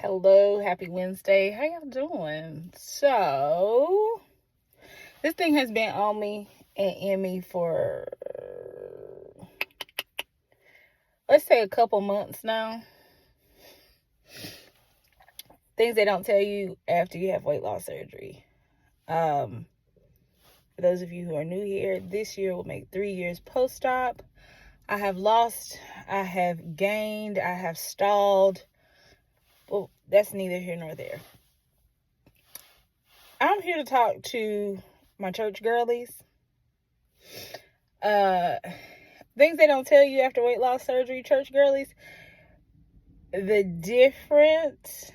Hello, happy Wednesday. How y'all doing? So, this thing has been on me and in me for, let's say, a couple months now. Things they don't tell you after you have weight loss surgery. For those of you who are new here, this year will make 3 years post-op. I have lost, I have gained, I have stalled. Well, that's neither here nor there. I'm here to talk to my church girlies. Things they don't tell you after weight loss surgery, church girlies. The different,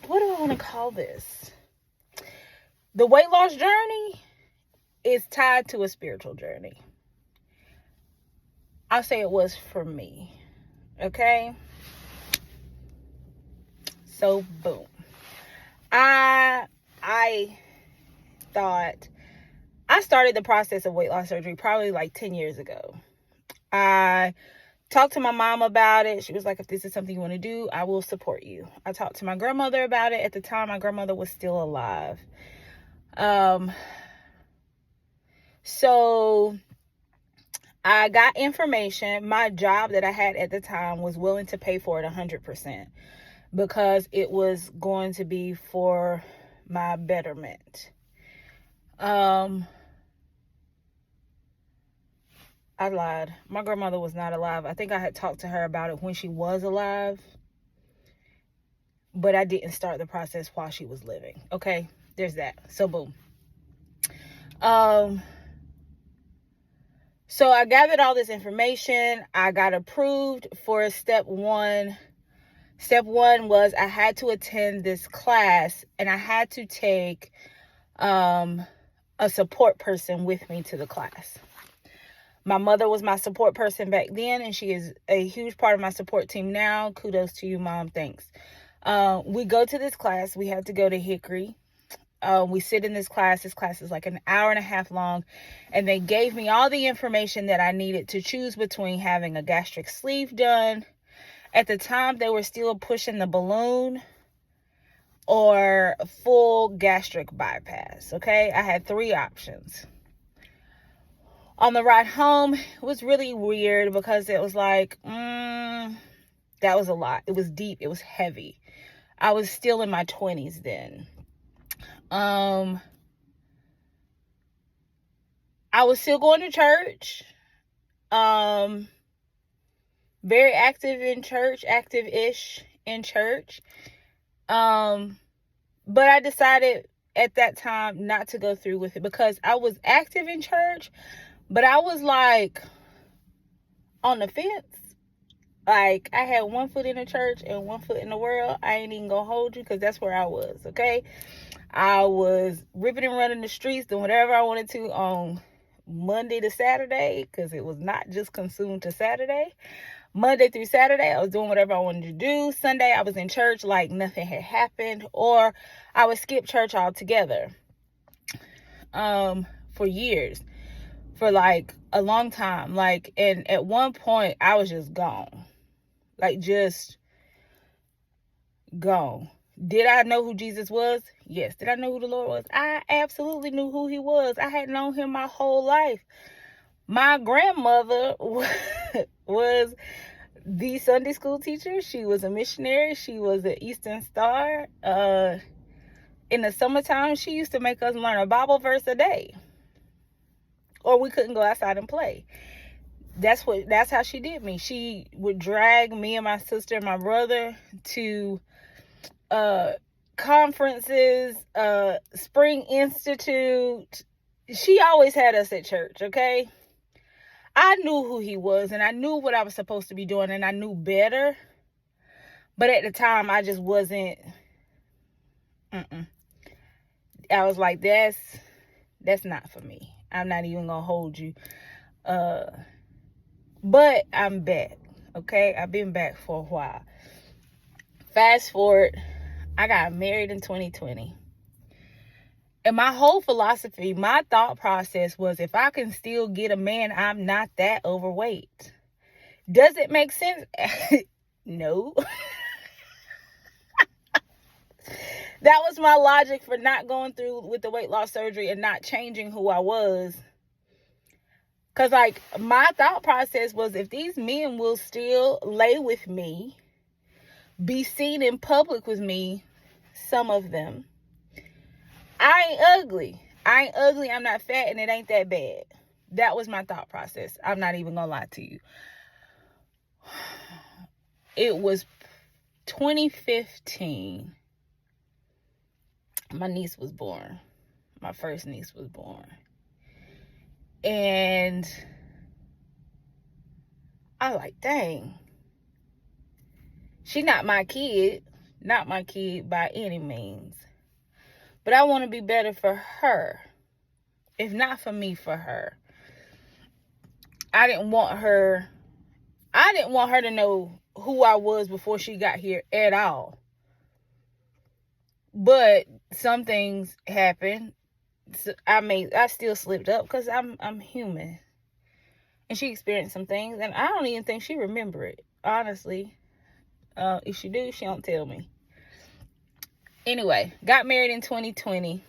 what do I want to call this? The weight loss journey is tied to a spiritual journey. I'll say it was for me. Okay? So, boom. I thought I started the process of weight loss surgery probably like 10 years ago. I talked to my mom about it. She was like, if this is something you want to do, I will support you. I talked to my grandmother about it. At the time, my grandmother was still alive. So I got information. My job that I had at the time was willing to pay for it 100% because it was going to be for my betterment. I lied. My grandmother was not alive. I think I had talked to her about it when she was alive, but I didn't start the process while she was living. Okay, there's that. So boom. So I gathered all this information. I got approved for step one. Step one was I had to attend this class and I had to take a support person with me to the class. My mother was my support person back then, and she is a huge part of my support team now. Kudos to you, Mom. Thanks. We go to this class. We had to go to Hickory. We sit in this class. This class is like an hour and a half long, and they gave me all the information that I needed to choose between having a gastric sleeve done. At the time, they were still pushing the balloon or full gastric bypass. Okay, I had 3 options. On the ride home, it was really weird because it was like, that was a lot. It was deep. It was heavy. I was still in my 20s then. I was still going to church. Very active in church, active-ish in church. But I decided at that time not to go through with it because I was active in church, but I was like on the fence. Like I had 1 foot in the church and 1 foot in the world. I ain't even gonna hold you because that's where I was, okay? I was ripping and running the streets, doing whatever I wanted to on Monday to Saturday because it was not just consumed to Saturday. Monday through Saturday, I was doing whatever I wanted to do. Sunday, I was in church like nothing had happened, or I would skip church altogether. For years, for like a long time. Like, and at one point, I was just gone. Like, just gone. Did I know who Jesus was? Yes. Did I know who the Lord was? I absolutely knew who he was. I had known him my whole life. My grandmother was the Sunday school teacher. She was a missionary. She was an Eastern Star. In the summertime, she used to make us learn a Bible verse a day. Or we couldn't go outside and play. That's how she did me. She would drag me and my sister and my brother to conferences, Spring Institute. She always had us at church, okay? I knew who he was, and I knew what I was supposed to be doing, and I knew better. But at the time, I just wasn't. I was like, that's not for me. I'm not even gonna hold you. But I'm back, okay? I've been back for a while. Fast forward, I got married in 2020. And my whole philosophy, my thought process was if I can still get a man, I'm not that overweight. Does it make sense? No. That was my logic for not going through with the weight loss surgery and not changing who I was. Because, like, my thought process was, if these men will still lay with me, be seen in public with me, some of them, I ain't ugly. I'm not fat, and it ain't that bad. That was my thought process. I'm not even going to lie to you. It was 2015. My niece was born. My first niece was born. And I was like, dang. She not my kid. Not my kid by any means. But I want to be better for her. If not for me, for her. I didn't want her to know who I was before she got here at all. But some things happened. So I still slipped up because I'm human. And she experienced some things, and I don't even think she remember it, honestly. If she do, she don't tell me. Anyway, got married in 2020.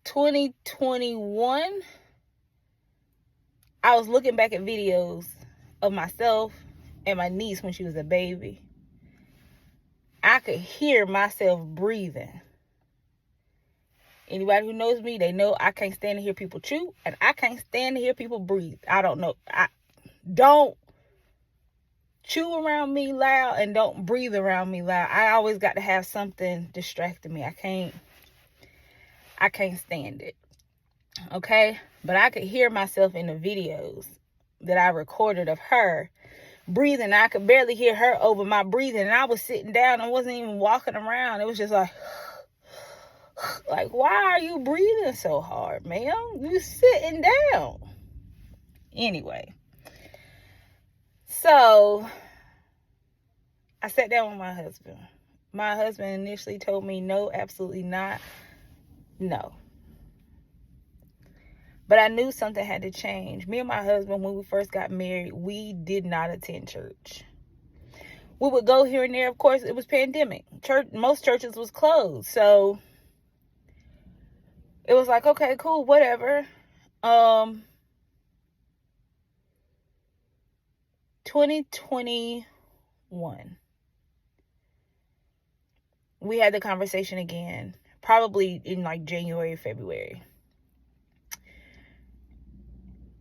2021, I was looking back at videos of myself and my niece when she was a baby. I could hear myself breathing. Anybody who knows me, they know I can't stand to hear people chew, and I can't stand to hear people breathe. I don't know. Don't chew around me loud and don't breathe around me loud. I always got to have something distracting me. I can't stand it. Okay? But I could hear myself in the videos that I recorded of her breathing. I could barely hear her over my breathing, and I was sitting down and wasn't even walking around. It was just like, why are you breathing so hard, ma'am? You sitting down. Anyway. So, I sat down with my husband. My husband initially told me, no, absolutely not. No. But I knew something had to change. Me and my husband, when we first got married, we did not attend church. We would go here and there. Of course, it was pandemic. Most churches was closed. So, it was like, okay, cool, whatever. 2021. We had the conversation again, probably in like January, February.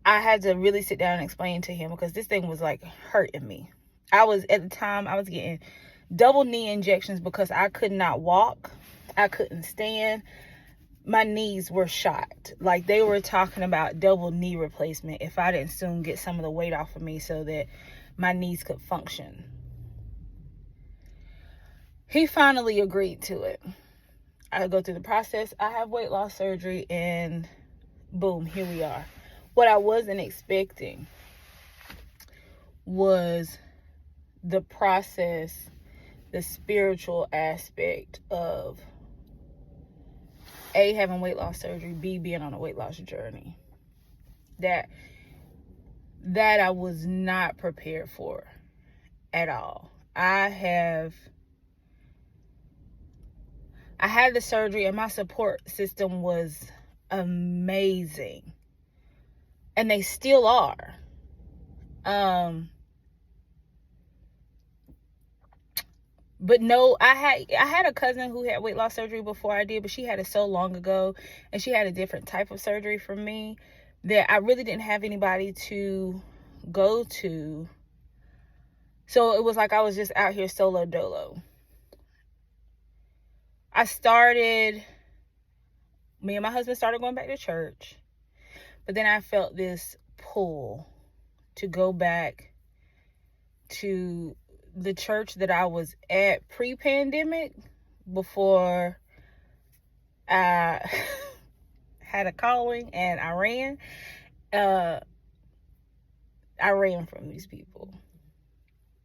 I had to really sit down and explain to him because this thing was like hurting me. At the time, I was getting double knee injections because I could not walk. I couldn't stand. My knees were shot. Like, they were talking about double knee replacement if I didn't soon get some of the weight off of me so that my knees could function. He finally agreed to it. I go through the process. I have weight loss surgery, and boom, here we are. What I wasn't expecting was the process, the spiritual aspect of A, having weight loss surgery, B, being on a weight loss journey. That I was not prepared for at all. I had the surgery, and my support system was amazing. And they still are. But no, I had a cousin who had weight loss surgery before I did, but she had it so long ago, and she had a different type of surgery from me that I really didn't have anybody to go to. So it was like I was just out here solo dolo. Me and my husband started going back to church, but then I felt this pull to go back to the church that I was at pre-pandemic, before I had a calling and I ran. I ran from these people.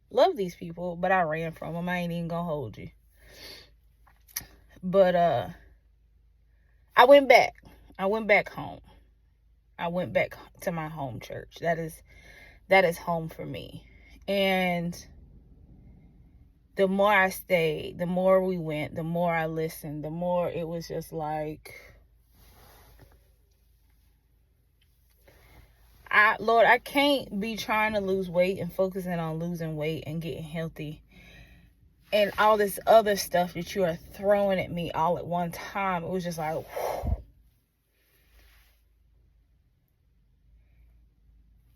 Love these people, but I ran from them. I ain't even gonna hold you. But I went back. I went back home. I went back to my home church. That is home for me. And the more I stayed, the more we went, the more I listened, the more it was just like, Lord, I can't be trying to lose weight and focusing on losing weight and getting healthy and all this other stuff that you are throwing at me all at one time. It was just like, whew.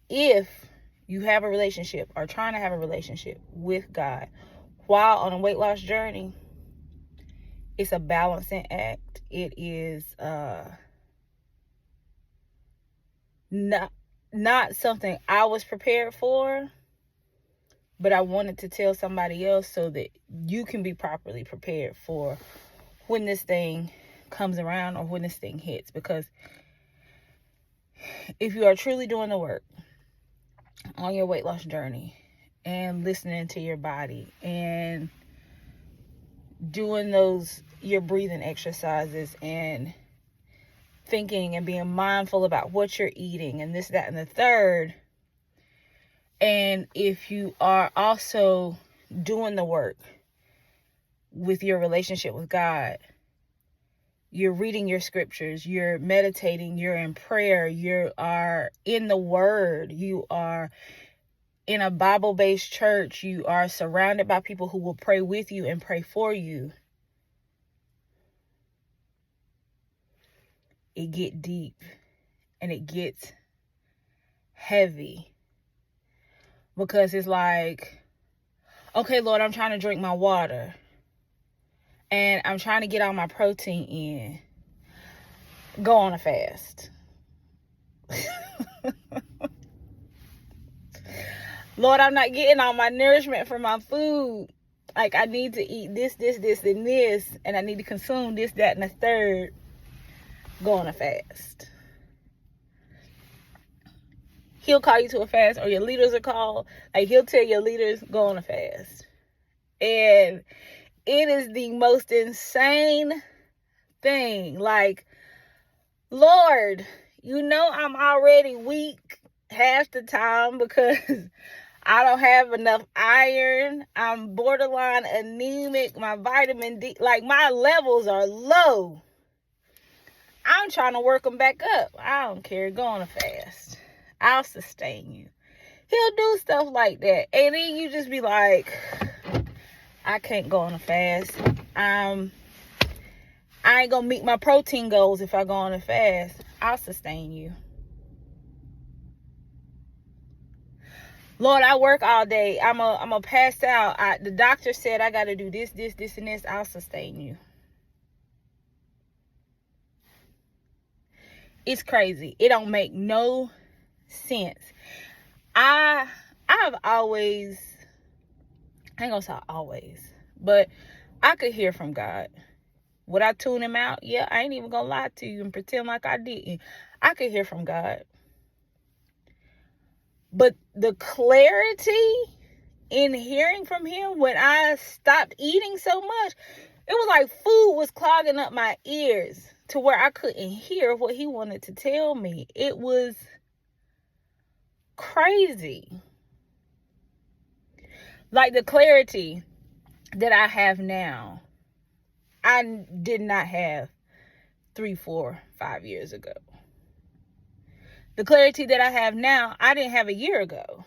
If you have a relationship or trying to have a relationship with God while on a weight loss journey, it's a balancing act. It is not something I was prepared for, but I wanted to tell somebody else so that you can be properly prepared for when this thing comes around or when this thing hits. Because if you are truly doing the work on your weight loss journey and listening to your body and doing your breathing exercises and thinking and being mindful about what you're eating and this, that, and the third, and if you are also doing the work with your relationship with God, you're reading your scriptures, you're meditating, you're in prayer, you are in the Word, you are in a Bible-based church, you are surrounded by people who will pray with you and pray for you, it gets deep and it gets heavy. Because it's like, okay, Lord, I'm trying to drink my water and I'm trying to get all my protein in. Go on a fast. Lord, I'm not getting all my nourishment from my food. Like, I need to eat this, and this, and I need to consume this, that, and the third. Go on a fast. He'll call you to a fast, or your leaders are called. Like, he'll tell your leaders, go on a fast. And it is the most insane thing. Like, Lord, you know I'm already weak half the time because I don't have enough iron. I'm borderline anemic. My vitamin D, like, my levels are low. I'm trying to work them back up. I don't care. Go on a fast. I'll sustain you. He'll do stuff like that. And then you just be like, I can't go on a fast. I ain't gonna meet my protein goals if I go on a fast. I'll sustain you. Lord, I work all day. I'm a pass out. The doctor said I got to do this, and this. I'll sustain you. It's crazy. It don't make no sense. I've always, I ain't gonna say always, but I could hear from God. Would I tune him out? Yeah, I ain't even gonna lie to you and pretend like I didn't. I could hear from God. But the clarity in hearing from him when I stopped eating so much, it was like food was clogging up my ears to where I couldn't hear what he wanted to tell me. It was crazy. Like, the clarity that I have now, I did not have 3, 4, 5 years ago. The clarity that I have now, I didn't have a year ago.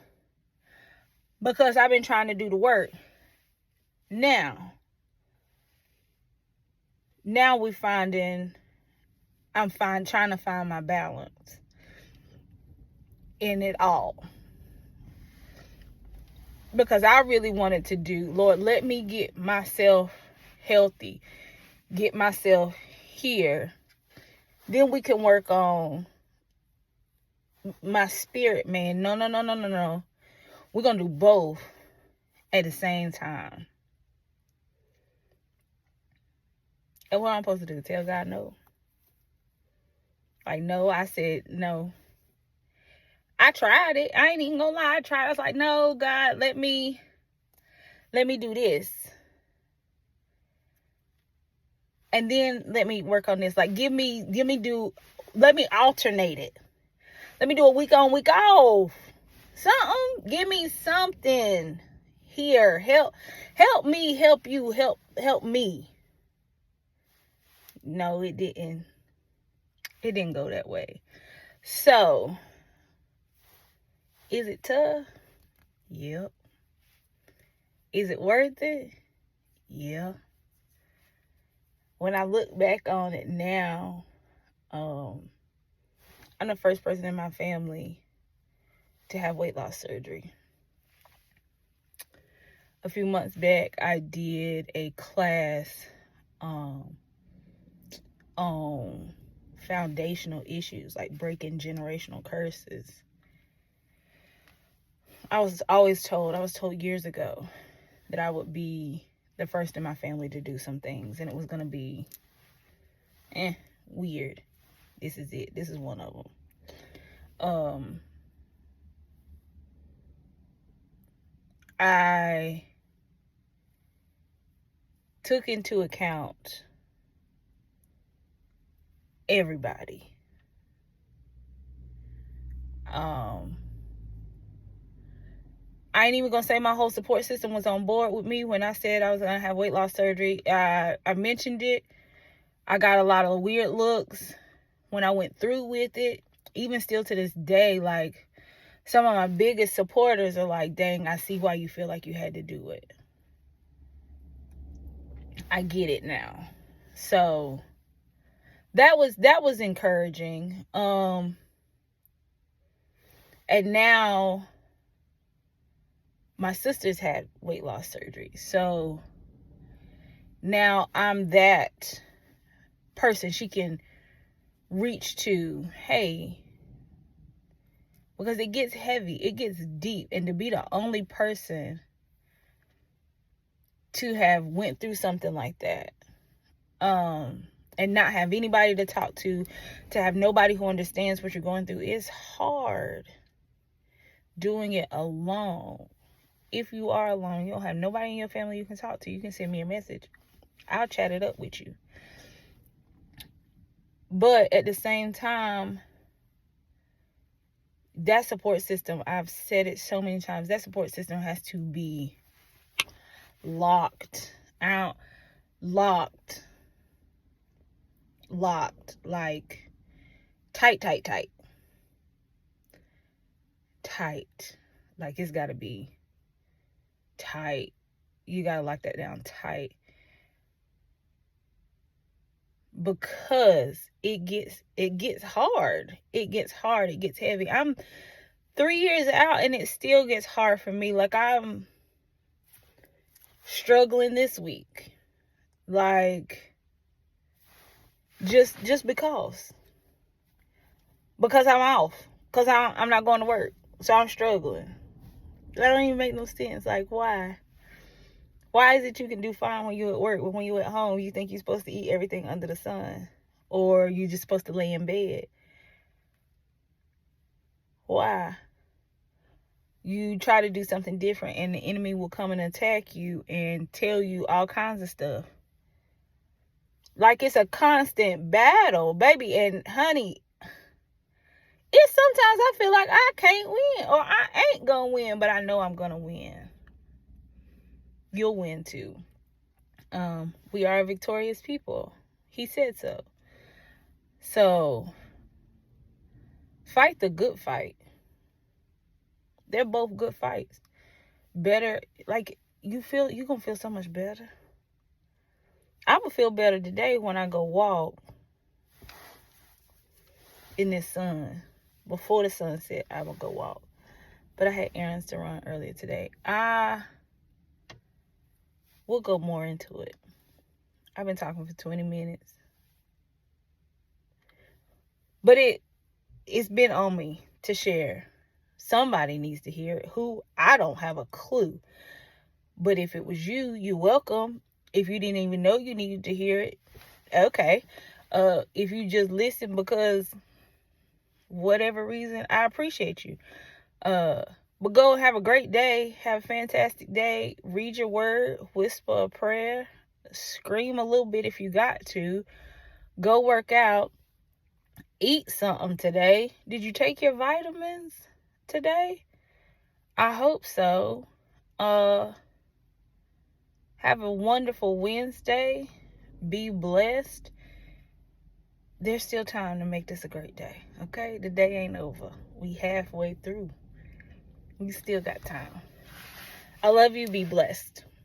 Because I've been trying to do the work. Now I'm trying to find my balance in it all. Because I really wanted to do, Lord, let me get myself healthy. Get myself here. Then we can work on my spirit, man. No. We're going to do both at the same time. And what I'm supposed to do? Tell God no? Like, no, I said no. I tried it. I ain't even gonna lie. I tried. I was like, no, God, let me do this. And then let me work on this. Like, let me alternate it. Let me do a week on, week off. Something. Give me something here. Help me help you. Help me. No, it didn't. It didn't go that way. So, is it tough? Yep. Is it worth it? Yeah. When I look back on it now, I'm the first person in my family to have weight loss surgery. A few months back, I did a class on foundational issues, like breaking generational curses. I was told years ago that I would be the first in my family to do some things, and it was going to be weird. This is it. This is one of them. I took into account everybody. I ain't even gonna say my whole support system was on board with me when I said I was gonna have weight loss surgery. I mentioned it. I got a lot of weird looks when I went through with it. Even still to this day, like, some of my biggest supporters are like, dang, I see why you feel like you had to do it. I get it now. So that was encouraging. And now my sister's had weight loss surgery. So now I'm that person she can reach to, hey, because it gets heavy, it gets deep, and to be the only person to have went through something like that, and not have anybody to talk to have nobody who understands what you're going through, is hard. Doing it alone. If you are alone, you don't have nobody in your family you can talk to, you can send me a message. I'll chat it up with you. But at the same time, that support system, I've said it so many times, that support system has to be locked, like tight. Like, it's got to be tight. You got to lock that down tight, because it gets hard. It gets heavy. I'm 3 years out and it still gets hard for me. Like, I'm struggling this week, like, just because I'm off, because I'm not going to work, so I'm struggling. That don't even make no sense. Like, why is it you can do fine when you're at work, but when you're at home you think you're supposed to eat everything under the sun, or you're just supposed to lay in bed? Why? You try to do something different and the enemy will come and attack you and tell you all kinds of stuff. Like, it's a constant battle, baby. And honey, it's sometimes I feel like I can't win, or I ain't gonna win, but I know I'm gonna win. You'll win too. We are a victorious people. He said so. So fight the good fight. They're both good fights. Better, like, you're gonna feel so much better. I would feel better today when I go walk in this sun. Before the sunset, I would go walk. But I had errands to run earlier today. We'll go more into it. I've been talking for 20 minutes. But it's been on me to share. Somebody needs to hear it. Who? I don't have a clue. But if it was you, you're welcome. If you didn't even know you needed to hear it, okay. If you just listen because whatever reason, I appreciate you. But go have a great day. Have a fantastic day. Read your word. Whisper a prayer. Scream a little bit if you got to. Go work out. Eat something today. Did you take your vitamins today? I hope so. Have a wonderful Wednesday. Be blessed. There's still time to make this a great day, okay? The day ain't over. We halfway through. We still got time. I love you. Be blessed.